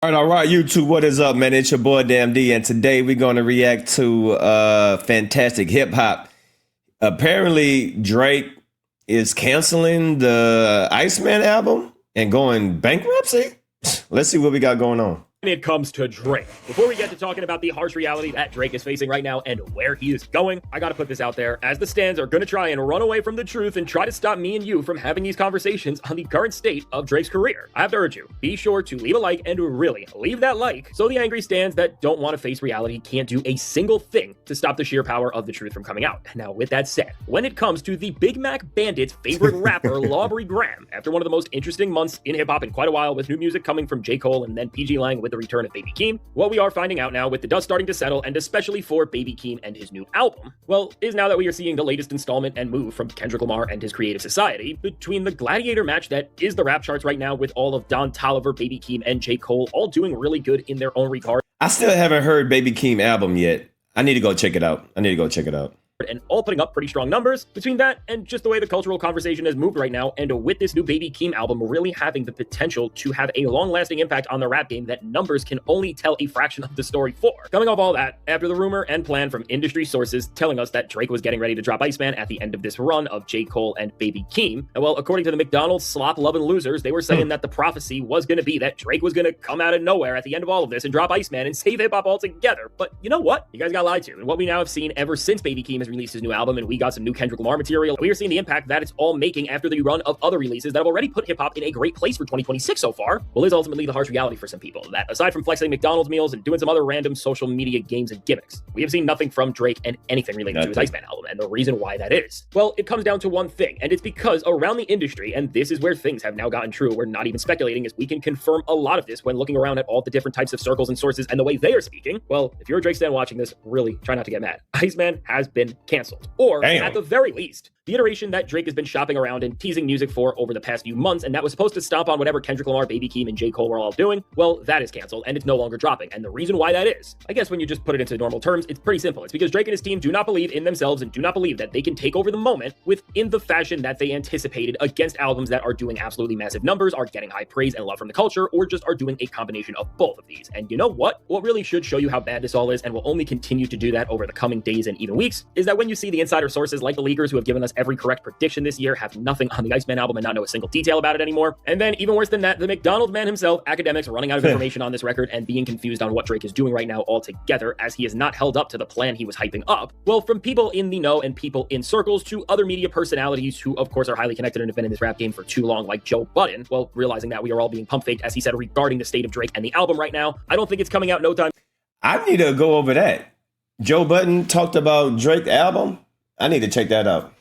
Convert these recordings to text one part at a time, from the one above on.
All right, YouTube, what is up, man? It's your boy Damn D, and today we're going to react to fantastic hip hop. Apparently, Drake is canceling the Iceman album and going bankruptcy. Let's see what we got going on. When it comes to Drake. Before we get to talking about the harsh reality that Drake is facing right now and where he is going, I gotta put this out there, as the stands are gonna try and run away from the truth and try to stop me and you from having these conversations on the current state of Drake's career. I have to urge you, be sure to leave a like and really leave that like so the angry stands that don't want to face reality can't do a single thing to stop the sheer power of the truth from coming out. Now, with that said, when it comes to the Big Mac Bandit's favorite rapper, Aubrey Graham, after one of the most interesting months in hip-hop in quite a while with new music coming from J. Cole and then PG Lang with the return of Baby Keem, what we are finding out now with the dust starting to settle, and especially for Baby Keem and his new album, well, is now that we are seeing the latest installment and move from Kendrick Lamar and his creative society between the gladiator match that is the rap charts right now with all of Don Toliver, Baby Keem, and J. Cole all doing really good in their own regard. I still haven't heard Baby Keem album yet. I need to go check it out. And all putting up pretty strong numbers. Between that and just the way the cultural conversation has moved right now, and with this new Baby Keem album really having the potential to have a long-lasting impact on the rap game that numbers can only tell a fraction of the story for. Coming off all that, after the rumor and plan from industry sources telling us that Drake was getting ready to drop Iceman at the end of this run of J. Cole and Baby Keem, and well, according to the McDonald's slop-loving losers, they were saying that the prophecy was going to be that Drake was going to come out of nowhere at the end of all of this and drop Iceman and save hip-hop altogether. But you know what? You guys got lied to. And what we now have seen ever since Baby Keem has released his new album and we got some new Kendrick Lamar material, we are seeing the impact that it's all making after the run of other releases that have already put hip-hop in a great place for 2026 so far, well, is ultimately the harsh reality for some people, that aside from flexing McDonald's meals and doing some other random social media games and gimmicks, we have seen nothing from Drake and anything related to his Iceman album. And the reason why that is, well, it comes down to one thing, and it's because around the industry, and this is where things have now gotten true, we're not even speculating, as we can confirm a lot of this when looking around at all the different types of circles and sources and the way they are speaking. Well, if you're a Drake stan watching this, really try not to get mad. Iceman has been canceled. Or, at the very least, the iteration that Drake has been shopping around and teasing music for over the past few months, and that was supposed to stomp on whatever Kendrick Lamar, Baby Keem, and J. Cole were all doing, well, that is canceled, and it's no longer dropping. And the reason why that is, I guess when you just put it into normal terms, it's pretty simple. It's because Drake and his team do not believe in themselves and do not believe that they can take over the moment within the fashion that they anticipated against albums that are doing absolutely massive numbers, are getting high praise and love from the culture, or just are doing a combination of both of these. And you know what? What really should show you how bad this all is, and will only continue to do that over the coming days and even weeks, is that when you see the insider sources like the leakers who have given us every correct prediction this year have nothing on the Iceman album and not know a single detail about it anymore. And then even worse than that, the McDonald's man himself, academics, running out of information on this record and being confused on what Drake is doing right now altogether, as he has not held up to the plan he was hyping up. Well, from people in the know and people in circles to other media personalities who of course are highly connected and have been in this rap game for too long, like Joe Budden, well, realizing that we are all being pump faked, as he said, regarding the state of Drake and the album right now. I don't think it's coming out no time. I need to go over that. Joe Budden talked about Drake album. I need to check that out.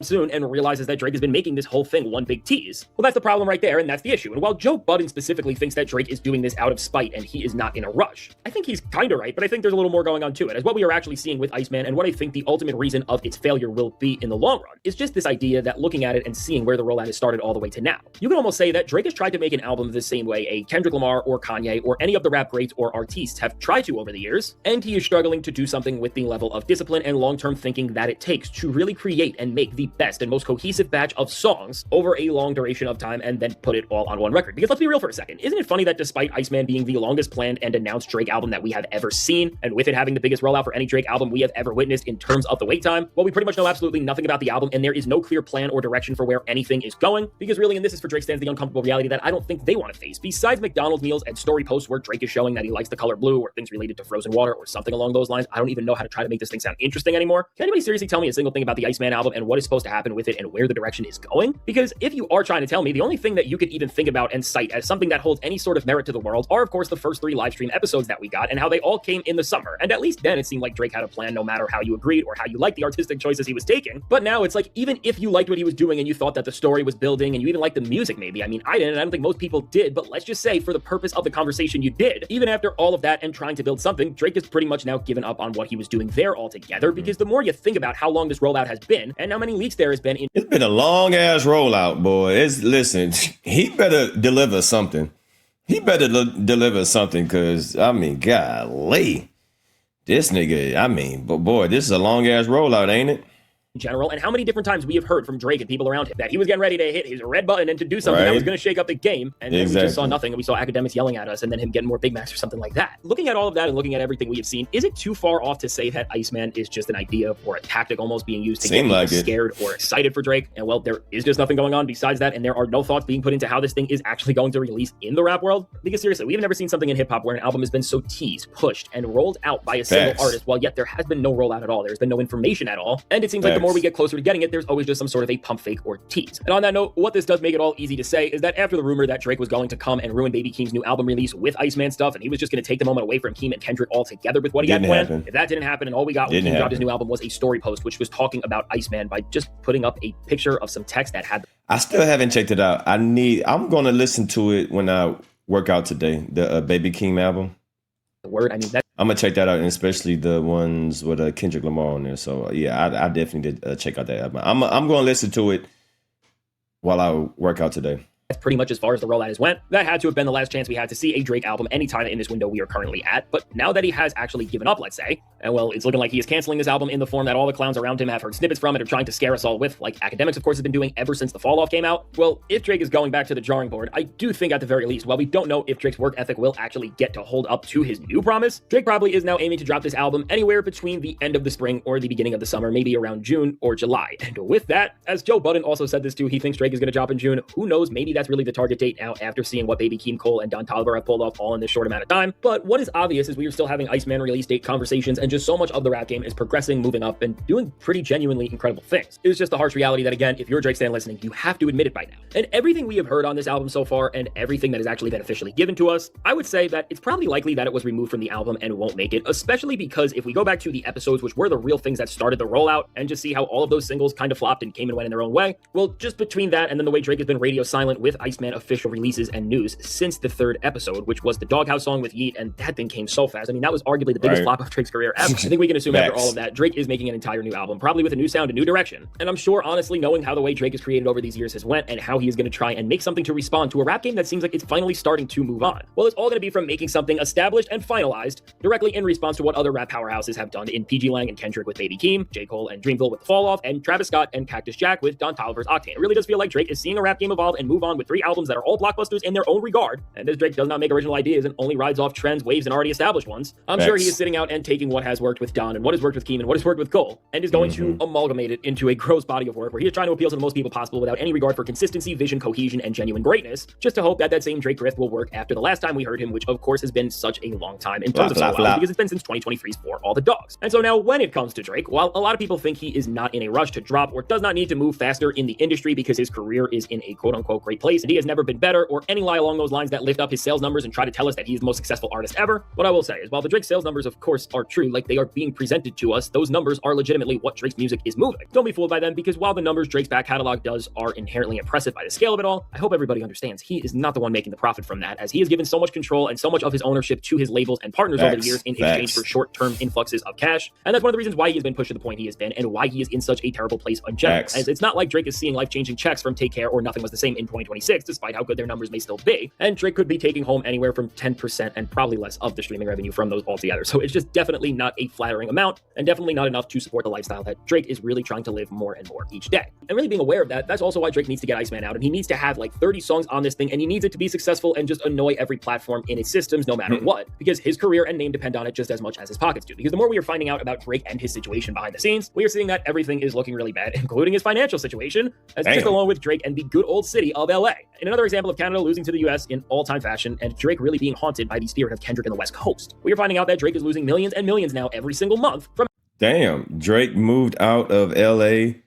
Soon, and realizes that Drake has been making this whole thing one big tease. Well, that's the problem right there, and that's the issue. And while Joe Budden specifically thinks that Drake is doing this out of spite and he is not in a rush, I think he's kind of right, but I think there's a little more going on to it, as what we are actually seeing with Iceman, and what I think the ultimate reason of its failure will be in the long run, is just this idea that looking at it and seeing where the rollout has started all the way to now, you can almost say that Drake has tried to make an album the same way a Kendrick Lamar or Kanye or any of the rap greats or artists have tried to over the years, and he is struggling to do something with the level of discipline and long-term thinking that it takes to really create and make the best and most cohesive batch of songs over a long duration of time and then put it all on one record. Because let's be real for a second, isn't it funny that despite Iceman being the longest planned and announced Drake album that we have ever seen, and with it having the biggest rollout for any Drake album we have ever witnessed in terms of the wait time, well, we pretty much know absolutely nothing about the album, and there is no clear plan or direction for where anything is going, because really, and this is for Drake stands, the uncomfortable reality that I don't think they want to face, besides McDonald's meals and story posts where Drake is showing that he likes the color blue or things related to frozen water or something along those lines. I don't even know how to try to make this thing sound interesting anymore. Can anybody seriously tell me a single thing about the Iceman album and what is supposed to happen with it and where the direction is going? Because if you are trying to tell me, the only thing that you could even think about and cite as something that holds any sort of merit to the world are, of course, the first 3 live stream episodes that we got and how they all came in the summer. And at least then it seemed like Drake had a plan, no matter how you agreed or how you liked the artistic choices he was taking. But now it's like, even if you liked what he was doing and you thought that the story was building and you even liked the music maybe, I mean, I didn't, and I don't think most people did, but let's just say for the purpose of the conversation you did, even after all of that and trying to build something, Drake has pretty much now given up on what he was doing there altogether, because the more you think about how long this rollout has been and how many leaks there has been in— It's been a long ass rollout, boy. Listen, he better deliver something. Deliver something, because, I mean, golly. This nigga, I mean, but boy, this is a long ass rollout, ain't it? in general, and how many different times we have heard from Drake and people around him that he was getting ready to hit his red button and to do something that was going to shake up the game, and then we just saw nothing, and we saw academics yelling at us, and then him getting more Big Macs or something like that. Looking at all of that and looking at everything we have seen, is it too far off to say that Iceman is just an idea or a tactic almost being used to get people scared or excited for Drake? And well, there is just nothing going on besides that, and there are no thoughts being put into how this thing is actually going to release in the rap world. Because seriously, we've never seen something in hip-hop where an album has been so teased, pushed, and rolled out by a single artist, while yet there has been no rollout at all. There's been no information at all, and it seems like the more we get closer to getting it, there's always just some sort of a pump fake or tease. And on that note, what this does make it all easy to say is that after the rumor that Drake was going to come and ruin Baby Keem's new album release with Iceman stuff, and he was just going to take the moment away from Keem and Kendrick altogether with what he had planned, if that didn't happen and all we got when Keem dropped his new album was a story post which was talking about Iceman by just putting up a picture of some text that had... I still haven't checked it out. I'm going to listen to it when I work out today, the Baby Keem album. The word, I mean, that... I'm going to check that out, and especially the ones with Kendrick Lamar on there. So, yeah, I definitely did check out that album. I'm going to listen to it while I work out today. That's pretty much as far as the rollout has went. That had to have been the last chance we had to see a Drake album anytime in this window we are currently at. But now that he has actually given up, let's say, and well, it's looking like he is canceling this album in the form that all the clowns around him have heard snippets from and are trying to scare us all with, like academics, of course, has been doing ever since the Fall Off came out. Well, if Drake is going back to the drawing board, I do think at the very least, while we don't know if Drake's work ethic will actually get to hold up to his new promise, Drake probably is now aiming to drop this album anywhere between the end of the spring or the beginning of the summer, maybe around June or July. And with that, as Joe Budden also said this too, he thinks Drake is going to drop in June. Who knows? Maybe that's really the target date now after seeing what Baby Keem, Cole, and Don Toliver have pulled off all in this short amount of time. But what is obvious is we are still having Iceman release date conversations, and just so much of the rap game is progressing, moving up, and doing pretty genuinely incredible things. It's just the harsh reality that, again, if you're a Drake stan listening, you have to admit it by now. And everything we have heard on this album so far, and everything that has actually been officially given to us, I would say that it's probably likely that it was removed from the album and won't make it, especially because if we go back to the episodes, which were the real things that started the rollout, and just see how all of those singles kind of flopped and came and went in their own way, well, just between that and then the way Drake has been radio silent with Iceman official releases and news since the third episode, which was the Doghouse song with Yeet, and that thing came so fast. I mean, that was arguably the biggest flop of Drake's career ever. I think we can assume after all of that, Drake is making an entire new album, probably with a new sound, a new direction. And I'm sure, honestly, knowing how the way Drake has created over these years has went, and how he is going to try and make something to respond to a rap game that seems like it's finally starting to move on. Well, it's all going to be from making something established and finalized directly in response to what other rap powerhouses have done in PG Lang and Kendrick with Baby Keem, J. Cole and Dreamville with The Fall Off, and Travis Scott and Cactus Jack with Don Toliver's Octane. It really does feel like Drake is seeing a rap game evolve and move on with 3 albums that are all blockbusters in their own regard. And as Drake does not make original ideas and only rides off trends, waves, and already established ones, I'm sure he is sitting out and taking what has worked with Don and what has worked with Keem and what has worked with Cole, and is going to amalgamate it into a gross body of work where he is trying to appeal to the most people possible without any regard for consistency, vision, cohesion, and genuine greatness, just to hope that that same Drake grift will work after the last time we heard him, which of course has been such a long time in terms of solo albums, because it's been since 2023's For All the Dogs. And so now when it comes to Drake, while a lot of people think he is not in a rush to drop or does not need to move faster in the industry because his career is in a quote-unquote great place and he has never been better, or any lie along those lines that lift up his sales numbers and try to tell us that he is the most successful artist ever, what I will say is while the Drake sales numbers of course are true, like they are being presented to us, those numbers are legitimately what Drake's music is moving. Don't be fooled by them, because while the numbers Drake's back catalog does are inherently impressive by the scale of it all, I hope everybody understands he is not the one making the profit from that, as he has given so much control and so much of his ownership to his labels and partners over the years in exchange for short-term influxes of cash. And that's one of the reasons why he has been pushed to the point he has been, and why he is in such a terrible place in general, as it's not like Drake is seeing life-changing checks from Take Care or Nothing Was the Same in 2026, despite how good their numbers may still be, and Drake could be taking home anywhere from 10% and probably less of the streaming revenue from those altogether. So it's just definitely not a flattering amount, and definitely not enough to support the lifestyle that Drake is really trying to live more and more each day. And really being aware of that, that's also why Drake needs to get Iceman out, and he needs to have like 30 songs on this thing, and he needs it to be successful and just annoy every platform in its systems no matter what, because his career and name depend on it just as much as his pockets do. Because the more we are finding out about Drake and his situation behind the scenes, we are seeing that everything is looking really bad, including his financial situation, as just along with Drake and the good old city of LA. In another example of Canada losing to the US in all-time fashion, and Drake really being haunted by the spirit of Kendrick in the West Coast, we are finding out that Drake is losing millions and millions now every single month from... Damn, Drake moved out of LA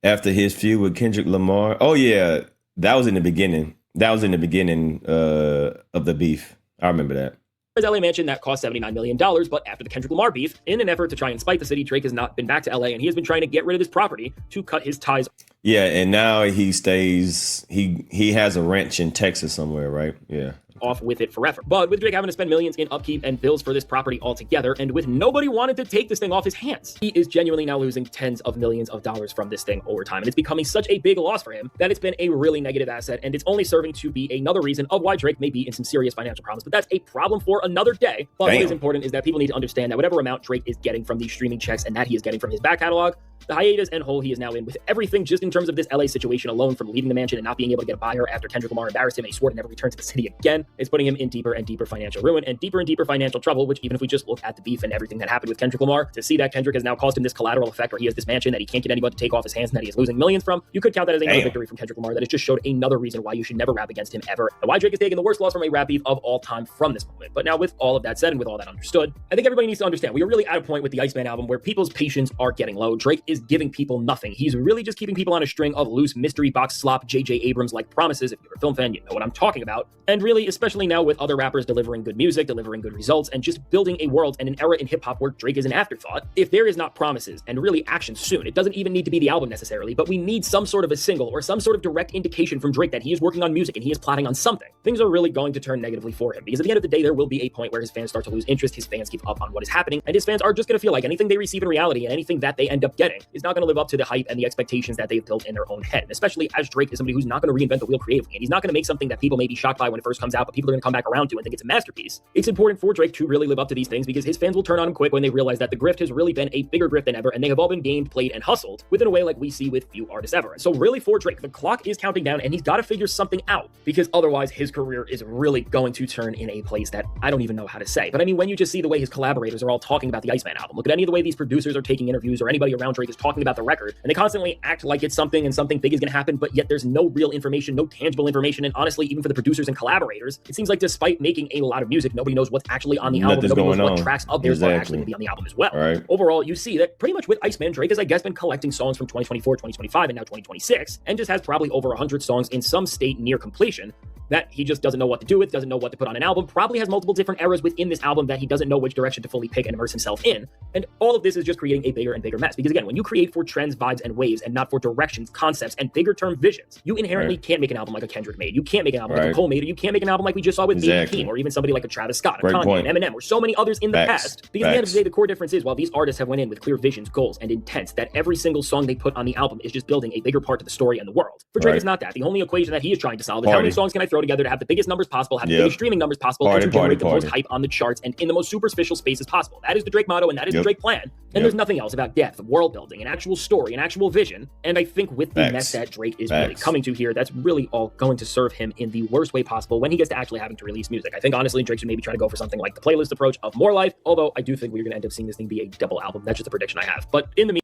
after his feud with Kendrick Lamar. Oh yeah, that was in the beginning. Of the beef. I remember that. His LA mansion that cost $79 million, but after the Kendrick Lamar beef, in an effort to try and spite the city, Drake has not been back to LA, and he has been trying to get rid of his property to cut his ties. Yeah, and now he stays, he has a ranch in Texas somewhere, right? Yeah. Off with it forever. But with Drake having to spend millions in upkeep and bills for this property altogether, and with nobody wanting to take this thing off his hands, he is genuinely now losing tens of millions of dollars from this thing over time. And it's becoming such a big loss for him that it's been a really negative asset, and it's only serving to be another reason of why Drake may be in some serious financial problems. But that's a problem for another day. But what is important is that people need to understand that whatever amount Drake is getting from these streaming checks and that he is getting from his back catalog, The hiatus and hole he is now in with everything just in terms of this LA situation alone, from leaving the mansion and not being able to get a buyer after Kendrick Lamar embarrassed him and he swore to never return to the city again, is putting him in deeper and deeper financial ruin and deeper financial trouble, which even if we just look at the beef and everything that happened with Kendrick Lamar, to see that Kendrick has now caused him this collateral effect where he has this mansion that he can't get anybody to take off his hands and that he is losing millions from, you could count that as another victory from Kendrick Lamar. That it just showed another reason why you should never rap against him ever, and why Drake is taking the worst loss from a rap beef of all time from this moment. But now with all of that said and with all that understood, I think everybody needs to understand we are really at a point with the Iceman album where people's patience are getting low. Drake is giving people nothing. He's really just keeping people on a string of loose mystery box slop J.J. Abrams like promises. If you're a film fan, you know what I'm talking about. And really, especially now with other rappers delivering good music, delivering good results, and just building a world and an era in hip-hop where Drake is an afterthought, if there is not promises and really action soon, it doesn't even need to be the album necessarily, but we need some sort of a single or some sort of direct indication from Drake that he is working on music and he is plotting on something. Things are really going to turn negatively for him, because at the end of the day, there will be a point where his fans start to lose interest, his fans give up on what is happening, and his fans are just going to feel like anything they receive in reality and anything that they end up getting is not going to live up to the hype and the expectations that they've built in their own head. And especially as Drake is somebody who's not going to reinvent the wheel creatively, and he's not going to make something that people may be shocked by when it first comes out, but people are going to come back around to and think it's a masterpiece. It's important for Drake to really live up to these things, because his fans will turn on him quick when they realize that the grift has really been a bigger grift than ever, and they have all been gamed, played, and hustled within a way like we see with few artists ever. And so really for Drake, the clock is counting down, and he's got to figure something out, because otherwise his career is really going to turn in a place that I don't even know how to say. But I mean, when you just see the way his collaborators are all talking about the Iceman album, look at any of the way these producers are taking interviews or anybody around Drake is talking about the record, and they constantly act like it's something and something big is going to happen, but yet there's no real information, no tangible information. And honestly, even for the producers and collaborators, it seems like despite making a lot of music, nobody knows what's actually on the album. Nobody knows what tracks of theirs are actually going to be on the album as well. Right. Overall, you see that pretty much with Iceman, Drake has, I guess, been collecting songs from 2024, 2025, and now 2026, and just has probably over 100 songs in some state near completion that he just doesn't know what to do with, doesn't know what to put on an album, probably has multiple different eras within this album that he doesn't know which direction to fully pick and immerse himself in. And all of this is just creating a bigger and bigger mess. Because again, when you create for trends, vibes, and waves, and not for directions, concepts, and bigger term visions, you inherently can't make an album like a Kendrick made. You can't make an album like a Cole made, or you can't make an album like we just saw with Baby Keem, or even somebody like a Travis Scott, a Kanye, and Eminem, or so many others in the past. Because at the end of the day, the core difference is, while these artists have went in with clear visions, goals, and intents, that every single song they put on the album is just building a bigger part of the story and the world. For Drake, it's not that. The only equation that he is trying to solve is how many songs can I throw together to have the biggest numbers possible, have the biggest streaming numbers possible, and to generate the most hype on the charts and in the most superficial spaces possible. That is the Drake motto, and that is the Drake plan. And there's nothing else about depth, world building, an actual story, an actual vision. And I think with the mess that Drake is really coming to here, that's really all going to serve him in the worst way possible when he gets to actually having to release music. I think honestly, Drake should maybe try to go for something like the playlist approach of More Life, although I do think we're going to end up seeing this thing be a double album. That's just a prediction I have. But in the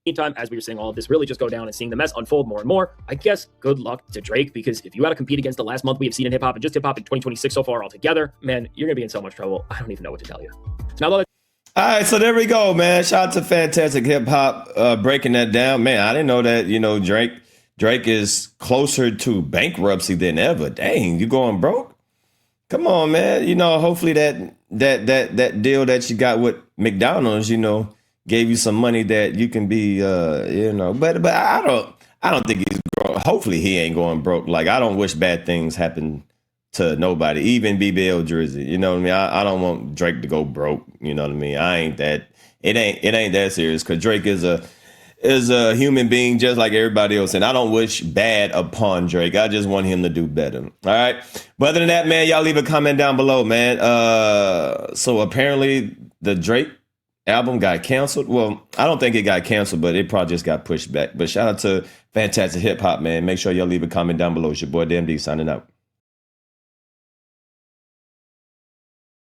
meantime, as we were seeing all of this really just go down and seeing the mess unfold more and more, I guess good luck to Drake, because if you got to compete against the last month we have seen in hip-hop and just hip-hop in 2026 so far altogether, man, you're going to be in so much trouble. I don't even know what to tell you. So now all right, so there we go, man. Shout out to Fantastic Hip Hop breaking that down. Man, I didn't know that, Drake is closer to bankruptcy than ever. Dang, you going broke? Come on, man. Hopefully that deal that you got with McDonald's, gave you some money that you can be, but I don't think he's broke. Hopefully he ain't going broke. Like, I don't wish bad things happen to nobody, even BBL Drizzy. You know what I mean? I don't want Drake to go broke. You know what I mean? It ain't that serious, because Drake is a human being just like everybody else, and I don't wish bad upon Drake. I just want him to do better. All right. But other than that, man, y'all leave a comment down below, man. So apparently the Drake album got canceled. Well, I don't think it got canceled, but it probably just got pushed back. But shout out to Fantastic Hip Hop, man. Make sure y'all leave a comment down below. It's your boy DMD signing out.